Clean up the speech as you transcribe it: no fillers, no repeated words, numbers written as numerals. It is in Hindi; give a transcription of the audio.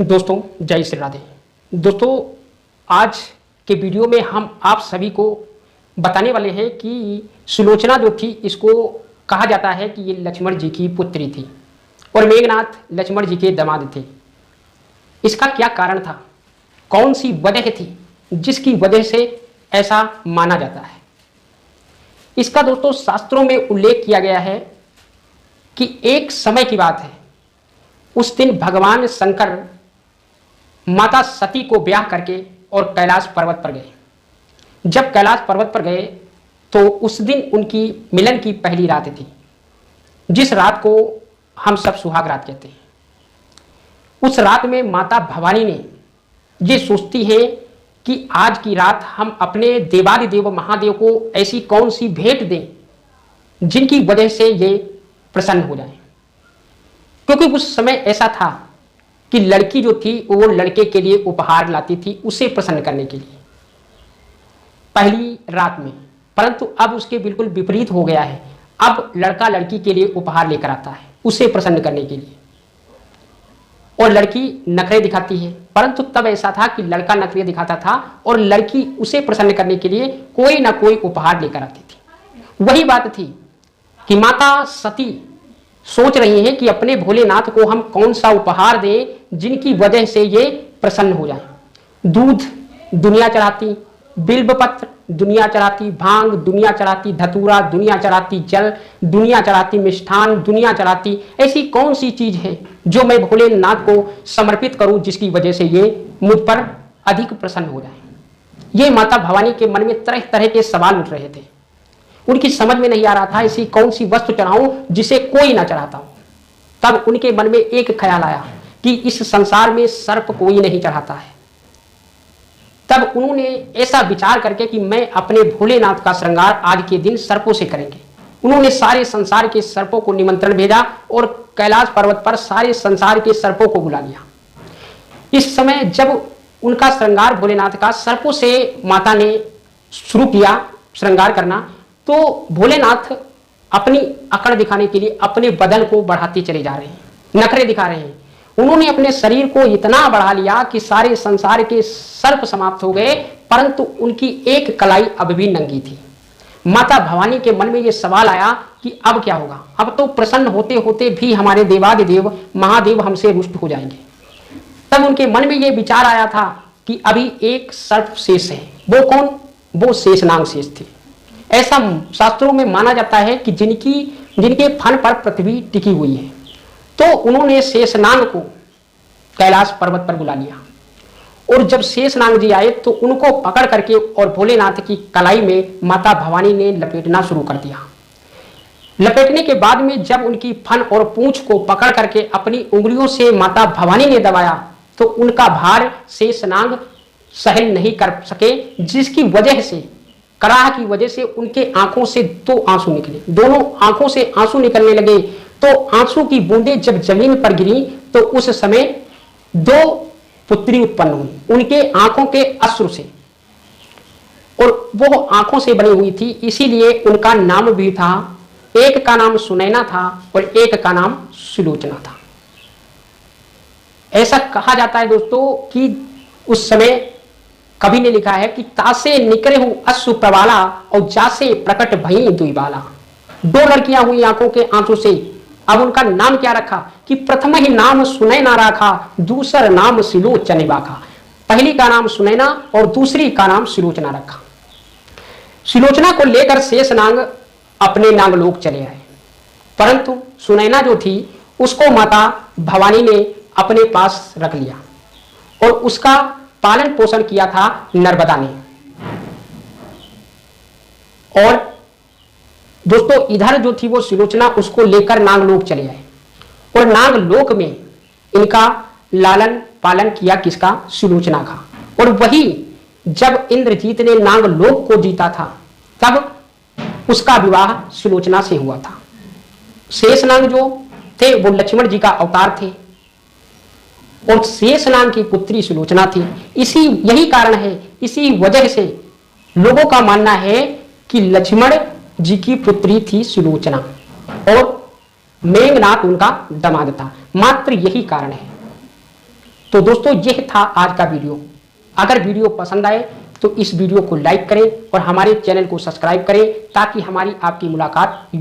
दोस्तों जय श्री राधे। दोस्तों आज के वीडियो में हम आप सभी को बताने वाले हैं कि सुलोचना जो थी इसको कहा जाता है कि ये लक्ष्मण जी की पुत्री थी और मेघनाथ लक्ष्मण जी के दामाद थे। इसका क्या कारण था, कौन सी वजह थी जिसकी वजह से ऐसा माना जाता है। इसका दोस्तों शास्त्रों में उल्लेख किया गया है कि एक समय की बात है, उस दिन भगवान शंकर माता सती को ब्याह करके और कैलाश पर्वत पर गए। जब कैलाश पर्वत पर गए तो उस दिन उनकी मिलन की पहली रात थी, जिस रात को हम सब सुहाग रात कहते हैं। उस रात में माता भवानी ने ये सोचती है कि आज की रात हम अपने देवादिदेव महादेव को ऐसी कौन सी भेंट दें जिनकी वजह से ये प्रसन्न हो जाए, क्योंकि उस समय ऐसा था कि लड़की जो थी वो लड़के के लिए उपहार लाती थी उसे प्रसन्न करने के लिए पहली रात में। परंतु अब उसके बिल्कुल विपरीत हो गया है, अब लड़का लड़की के लिए उपहार लेकर आता है उसे प्रसन्न करने के लिए, और लड़की नखरे दिखाती है। परंतु तब ऐसा था कि लड़का नखरे दिखाता था और लड़की उसे प्रसन्न करने के लिए कोई ना कोई उपहार लेकर आती थी। वही बात थी कि माता सती सोच रही हैं कि अपने भोलेनाथ को हम कौन सा उपहार दें जिनकी वजह से ये प्रसन्न हो जाए। दूध दुनिया चढ़ाती, बिल्वपत्र दुनिया चढ़ाती, भांग दुनिया चढ़ाती, धतूरा दुनिया चढ़ाती, जल दुनिया चढ़ाती, मिष्ठान दुनिया चढ़ाती। ऐसी कौन सी चीज है जो मैं भोलेनाथ को समर्पित करूं जिसकी वजह से ये मुझ पर अधिक प्रसन्न हो जाए। ये माता भवानी के मन में तरह तरह के सवाल उठ रहे थे। उनकी समझ में नहीं आ रहा था ऐसी कौन सी वस्तु चढ़ाऊं जिसे कोई ना चढ़ाता हो। तब उनके मन में एक ख्याल आया कि इस संसार में सर्प कोई नहीं चढ़ाता है। तब उन्होंने ऐसा विचार करके कि मैं अपने भोलेनाथ का श्रृंगार आज के दिन सर्पों से करेंगे। उन्होंने सारे संसार के सर्पों को निमंत्रण भेजा और कैलाश पर्वत पर सारे संसार के सर्पों को बुला लिया। इस समय जब उनका श्रृंगार भोलेनाथ का सर्पों से माता ने शुरू किया श्रृंगार करना, तो भोलेनाथ अपनी अकड़ दिखाने के लिए अपने बदन को बढ़ाते चले जा रहे हैं, नखरे दिखा रहे हैं। उन्होंने अपने शरीर को इतना बढ़ा लिया कि सारे संसार के सर्प समाप्त हो गए, परंतु उनकी एक कलाई अब भी नंगी थी। माता भवानी के मन में यह सवाल आया कि अब क्या होगा, अब तो प्रसन्न होते होते भी हमारे देवादिदेव महादेव हमसे रुष्ट हो जाएंगे। तब उनके मन में यह विचार आया था कि अभी एक सर्प शेष है। वो कौन? वो शेषनाग शेष थे। ऐसा शास्त्रों में माना जाता है कि जिनके फन पर पृथ्वी टिकी हुई है। तो उन्होंने शेषनाग को कैलाश पर्वत पर बुला लिया और जब शेषनाग जी आए तो उनको पकड़ करके और भोलेनाथ की कलाई में माता भवानी ने लपेटना शुरू कर दिया। लपेटने के बाद में जब उनकी फन और पूंछ को पकड़ करके अपनी उंगलियों से माता भवानी ने दबाया तो उनका भार शेषनाग सहन नहीं कर सके, जिसकी वजह से कराह की वजह से उनके आंखों से दो आंसू निकले। दोनों आंखों से आंसू निकलने लगे तो आंसू की बूंदें जब जमीन पर गिरी तो उस समय दो पुत्री उत्पन्न हुई उनके आंखों के अश्रु से, और वो आंखों से बनी हुई थी, इसीलिए उनका नाम भी था, एक का नाम सुनैना था और एक का नाम सुलोचना था। ऐसा कहा जाता है दोस्तों कि उस समय कवि ने लिखा है कि तासे निकरे हूं अश्रु प्रवाला और जासे प्रकट भई दुईबाला। दो लड़कियां हुई आंखों के आंसू से। अब उनका नाम क्या रखा कि प्रथम ही नाम सुनैना रखा, दूसरा नाम सुलोचना बाखा। पहली का नाम सुनैना और दूसरी का नाम सुलोचना रखा। सुलोचना को लेकर शेषनाग अपने नागलोक चले आए, परंतु सुनैना जो थी उसको माता भवानी ने अपने पास रख लिया और उसका पालन पोषण किया था नर्मदा ने। और दोस्तों इधर जो थी वो सुलोचना उसको लेकर नागलोक चले आए और नागलोक में इनका लालन पालन किया किसका? सुलोचना का। और वही जब इंद्रजीत ने नागलोक को जीता था तब उसका विवाह सुलोचना से हुआ था। शेषनाग जो थे वो लक्ष्मण जी का अवतार थे और शेषनाग की पुत्री सुलोचना थी। यही कारण है, इसी वजह से लोगों का मानना है कि लक्ष्मण जी की पुत्री थी सुलोचना और मेघनाथ उनका दामाद था। मात्र यही कारण है। तो दोस्तों यह था आज का वीडियो। अगर वीडियो पसंद आए तो इस वीडियो को लाइक करें और हमारे चैनल को सब्सक्राइब करें ताकि हमारी आपकी मुलाकात यूं